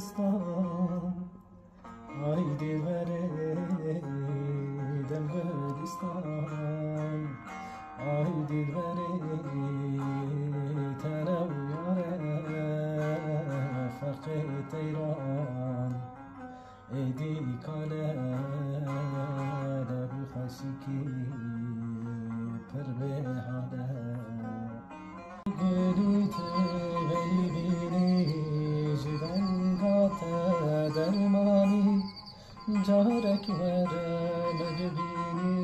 دلبرستان آی دلبر دلبرستان آی دلبر تنو یاره فرق تیران ایدی کاله لبو خشکی پر به حاله گلیت بی بینی جدنگات درمانی جارك ورا مجبيني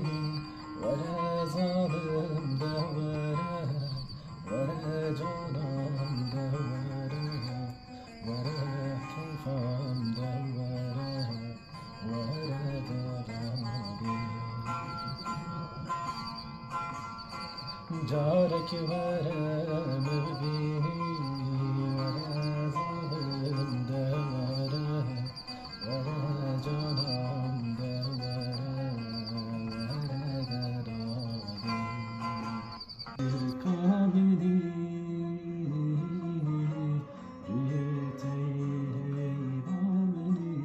ورا ظالم دورا ورا جنان دورا ورا كيفان دورا ورا دراري جارك ورا مجبيني ورا ظالم دورا ورا جانم دل کاملی روی تیره باملی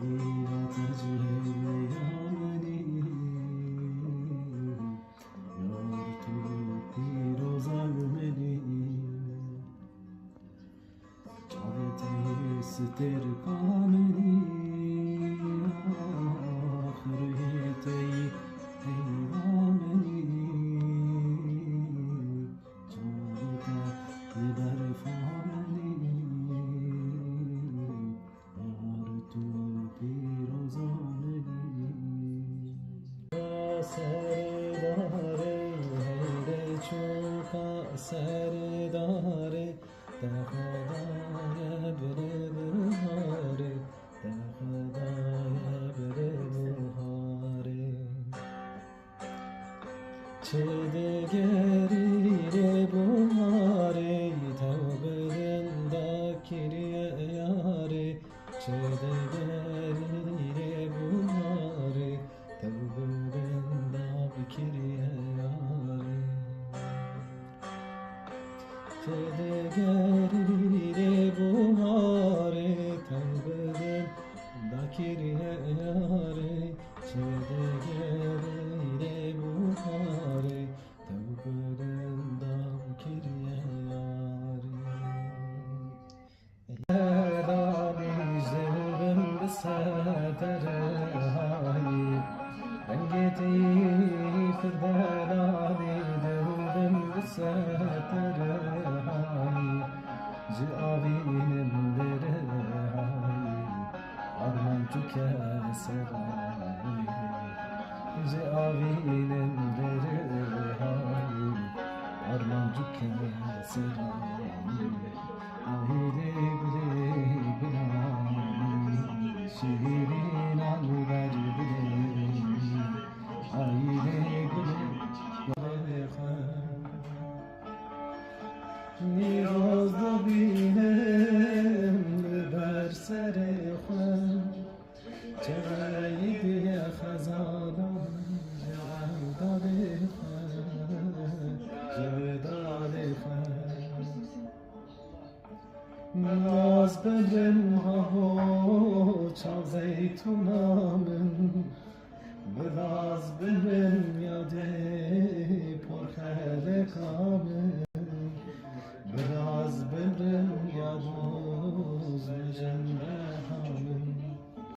غیرت جهیاملی یار تو پیروزم منی ستر کاملی آخریتی ایواملی جارتا لبر فاملی یار تو پیروزانلی سر داره هیره چوکا سر داره دخدای بره بهاره دخدای بره بهاره چه دگری ره بهاره تو بدندا کریه یاره چه دگری ره بهاره تو بدندا کریه یاره چه دگری ره بهاره تو بدن داکریه یاره چه دگری ره بهاره تو بدن داکریه یاره یادانی زلبم به سدرهایی رنگتی فردانی دلبم به سدرهایی جاوینم درهایی آرمان تو کسرهایی جاوینم درهایی آرمان تو کسرهایی آهیده گلی بنانی شیرین آلو بر بلی آهیده گلی نیاز ببینم بر سر خود چرایی خزانم جوداد خود جوداد خود نیاز ببین ها چا زیتونامن بلاز ببین یاده